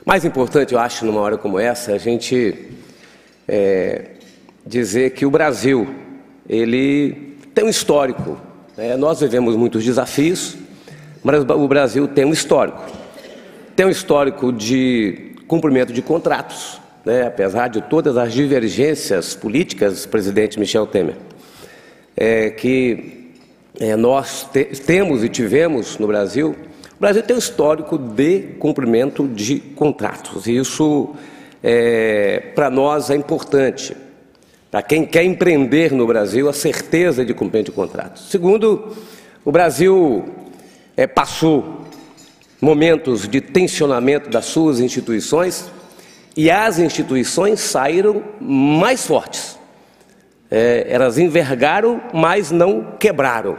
Mais importante, eu acho, numa hora como essa, a gente dizer que o Brasil, ele tem um histórico. Nós vivemos muitos desafios, mas o Brasil tem um histórico. Tem um histórico de cumprimento de contratos, apesar de todas as divergências políticas, presidente Michel Temer, nós temos e tivemos no Brasil. O Brasil tem um histórico de cumprimento de contratos, e isso, para nós, é importante. Para quem quer empreender no Brasil, a certeza de cumprimento de contratos. Segundo, o Brasil passou momentos de tensionamento das suas instituições, e as instituições saíram mais fortes. Elas envergaram, mas não quebraram.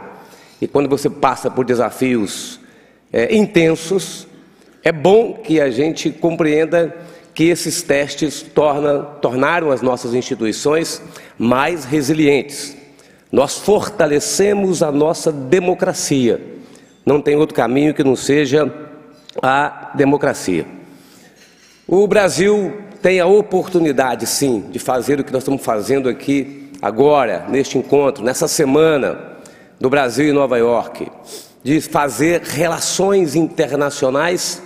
E quando você passa por desafios intensos, é bom que a gente compreenda que esses testes tornaram as nossas instituições mais resilientes. Nós fortalecemos a nossa democracia. Não tem outro caminho que não seja a democracia. O Brasil tem a oportunidade, sim, de fazer o que nós estamos fazendo aqui agora, neste encontro, nessa semana do Brasil e Nova York, de fazer relações internacionais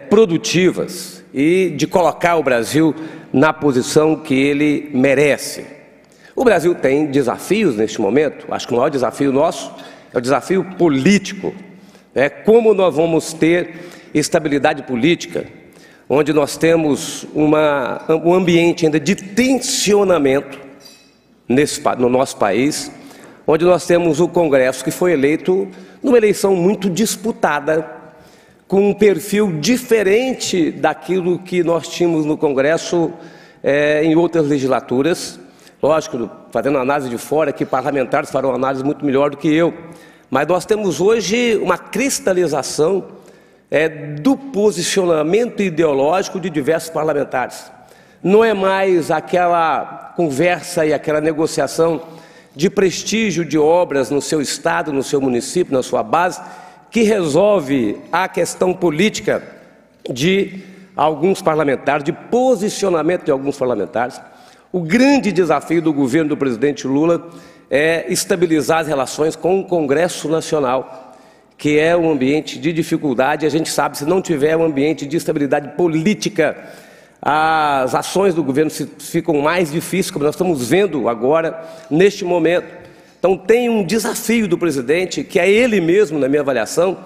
produtivas e de colocar o Brasil na posição que ele merece. O Brasil tem desafios neste momento. Acho que o maior desafio nosso é o desafio político. Como nós vamos ter estabilidade política, onde nós temos um ambiente ainda de tensionamento no nosso país, onde nós temos o Congresso que foi eleito numa eleição muito disputada, com um perfil diferente daquilo que nós tínhamos no Congresso em outras legislaturas. Lógico, fazendo análise de fora, que parlamentares farão uma análise muito melhor do que eu, mas nós temos hoje uma cristalização do posicionamento ideológico de diversos parlamentares. Não é mais aquela conversa e aquela negociação de prestígio de obras no seu estado, no seu município, na sua base, que resolve a questão política de alguns parlamentares, de posicionamento de alguns parlamentares. O grande desafio do governo do presidente Lula é estabilizar as relações com o Congresso Nacional, que é um ambiente de dificuldade. A gente sabe, se não tiver um ambiente de estabilidade política, as ações do governo ficam mais difíceis, como nós estamos vendo agora, neste momento. Então tem um desafio do presidente, que é ele mesmo, na minha avaliação,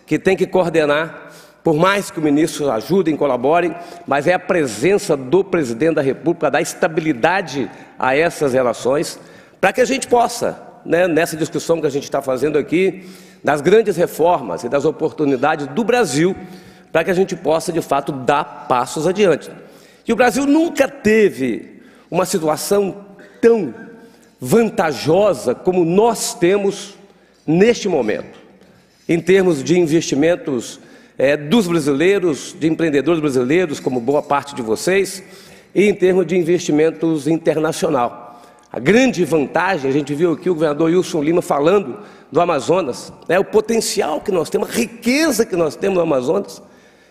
que tem que coordenar, por mais que o ministro ajudem, colaborem, mas é a presença do presidente da República, dar estabilidade a essas relações, para que a gente possa, nessa discussão que a gente está fazendo aqui, das grandes reformas e das oportunidades do Brasil, para que a gente possa, de fato, dar passos adiante. E o Brasil nunca teve uma situação tão vantajosa como nós temos neste momento, em termos de investimentos dos brasileiros, de empreendedores brasileiros, como boa parte de vocês, e em termos de investimentos internacional. A grande vantagem, a gente viu aqui o governador Wilson Lima falando do Amazonas, o potencial que nós temos, a riqueza que nós temos no Amazonas.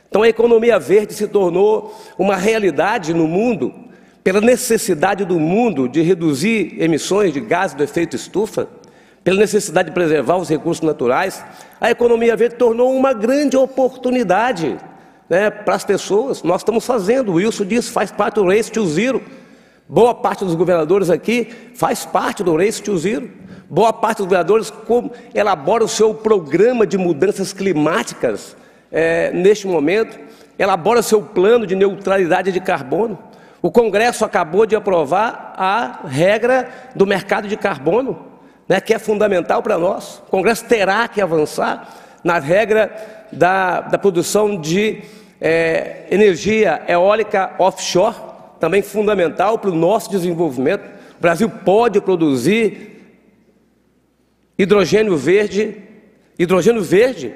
Então a economia verde se tornou uma realidade no mundo, pela necessidade do mundo de reduzir emissões de gases do efeito estufa, pela necessidade de preservar os recursos naturais. A economia verde tornou uma grande oportunidade para as pessoas. Nós estamos fazendo, o Wilson disse, faz parte do Race to Zero. Boa parte dos governadores aqui faz parte do Race to Zero. Boa parte dos governadores elabora o seu programa de mudanças climáticas neste momento, elabora o seu plano de neutralidade de carbono. O Congresso acabou de aprovar a regra do mercado de carbono, que é fundamental para nós. O Congresso terá que avançar na regra da produção de energia eólica offshore, também fundamental para o nosso desenvolvimento. O Brasil pode produzir hidrogênio verde,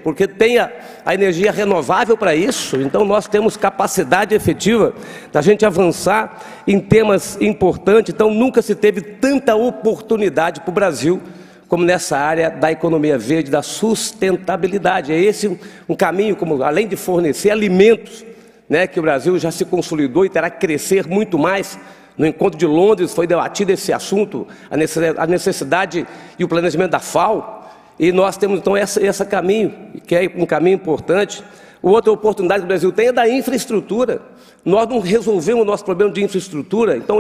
porque tem a energia renovável para isso. Então nós temos capacidade efetiva da gente avançar em temas importantes. Então nunca se teve tanta oportunidade para o Brasil como nessa área da economia verde, da sustentabilidade. É esse um caminho, como além de fornecer alimentos, né, que o Brasil já se consolidou e terá que crescer muito mais. No encontro de Londres foi debatido esse assunto, a necessidade e o planejamento da FAO, e nós temos então esse caminho, que é um caminho importante. Outra oportunidade que o Brasil tem é da infraestrutura. Nós não resolvemos o nosso problema de infraestrutura, então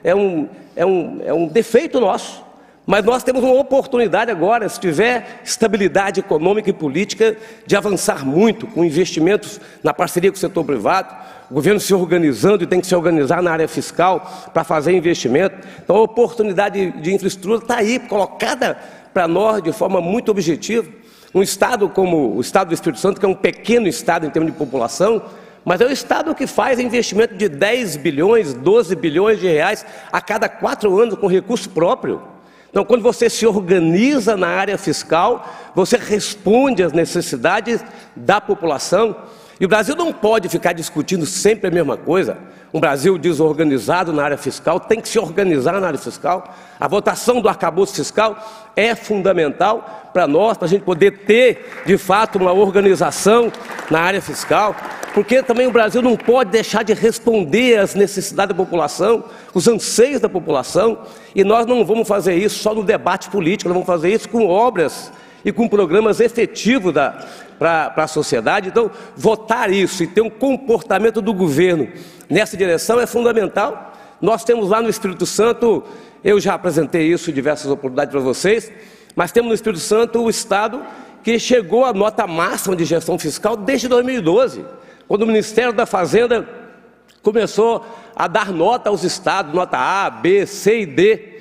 é um defeito nosso. Mas nós temos uma oportunidade agora, se tiver estabilidade econômica e política, de avançar muito com investimentos na parceria com o setor privado, o governo se organizando e tem que se organizar na área fiscal para fazer investimento. Então a oportunidade de infraestrutura está aí, colocada para nós de forma muito objetiva. Um estado como o estado do Espírito Santo, que é um pequeno estado em termos de população, mas é o estado que faz investimento de 10 bilhões, 12 bilhões de reais a cada 4 anos com recurso próprio. Então, quando você se organiza na área fiscal, você responde às necessidades da população. E o Brasil não pode ficar discutindo sempre a mesma coisa. Um Brasil desorganizado na área fiscal tem que se organizar na área fiscal. A votação do arcabouço fiscal é fundamental para nós, para a gente poder ter, de fato, uma organização na área fiscal. Porque também o Brasil não pode deixar de responder às necessidades da população, os anseios da população. E nós não vamos fazer isso só no debate político, nós vamos fazer isso com obras e com programas efetivos para a sociedade. Então, votar isso e ter um comportamento do governo nessa direção é fundamental. Nós temos lá no Espírito Santo, eu já apresentei isso em diversas oportunidades para vocês, mas temos no Espírito Santo o estado que chegou à nota máxima de gestão fiscal desde 2012, quando o Ministério da Fazenda começou a dar nota aos estados, nota A, B, C e D.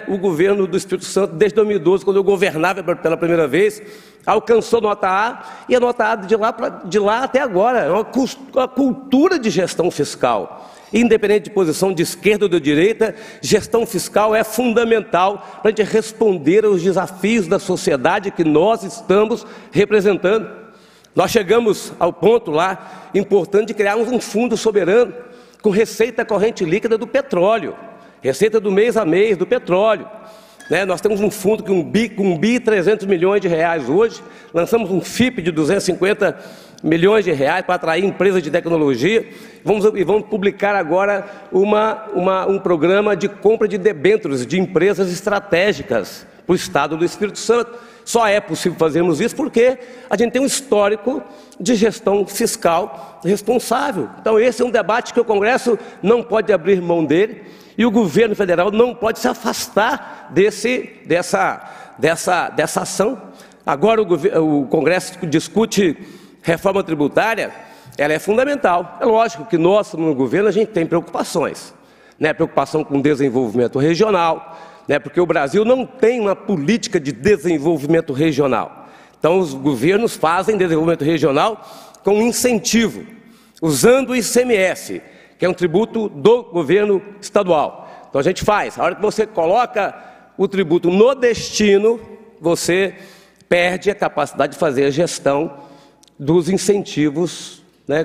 O governo do Espírito Santo, desde 2012, quando eu governava pela primeira vez, alcançou nota A, e a nota A de lá até agora é uma cultura de gestão fiscal. Independente de posição de esquerda ou de direita, gestão fiscal é fundamental para a gente responder aos desafios da sociedade que nós estamos representando. Nós chegamos ao ponto lá importante de criarmos um fundo soberano com receita corrente líquida do petróleo. Receita do mês a mês do petróleo. Nós temos um fundo com 1 bi e 300 milhões de reais hoje. Lançamos um FIP de 250 milhões de reais para atrair empresas de tecnologia. Vamos publicar agora um programa de compra de debêntures de empresas estratégicas para o estado do Espírito Santo. Só é possível fazermos isso porque a gente tem um histórico de gestão fiscal responsável. Então esse é um debate que o Congresso não pode abrir mão dele. E o governo federal não pode se afastar dessa ação. Agora o Congresso discute reforma tributária, ela é fundamental. É lógico que nós, no governo, a gente tem preocupações. Preocupação com o desenvolvimento regional, porque o Brasil não tem uma política de desenvolvimento regional. Então os governos fazem desenvolvimento regional com incentivo, usando o ICMS, que é um tributo do governo estadual. Então a gente faz, a hora que você coloca o tributo no destino, você perde a capacidade de fazer a gestão dos incentivos,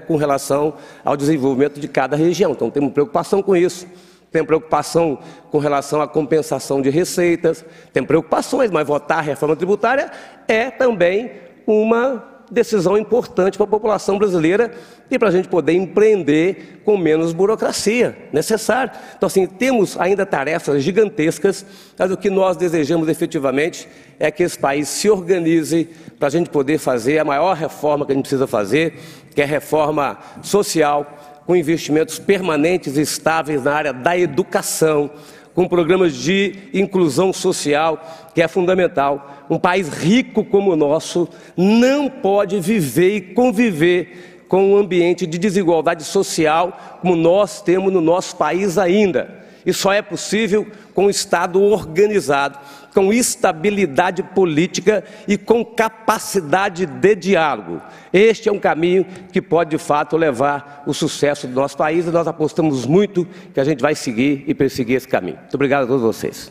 com relação ao desenvolvimento de cada região. Então temos preocupação com isso, temos preocupação com relação à compensação de receitas, temos preocupações, mas votar a reforma tributária é também uma decisão importante para a população brasileira e para a gente poder empreender com menos burocracia necessária. Então, assim, temos ainda tarefas gigantescas, mas o que nós desejamos efetivamente é que esse país se organize para a gente poder fazer a maior reforma que a gente precisa fazer, que é a reforma social, com investimentos permanentes e estáveis na área da educação, com programas de inclusão social, que é fundamental. Um país rico como o nosso não pode viver e conviver com um ambiente de desigualdade social como nós temos no nosso país ainda. E só é possível com um Estado organizado, com estabilidade política e com capacidade de diálogo. Este é um caminho que pode, de fato, levar o sucesso do nosso país, e nós apostamos muito que a gente vai seguir e perseguir esse caminho. Muito obrigado a todos vocês.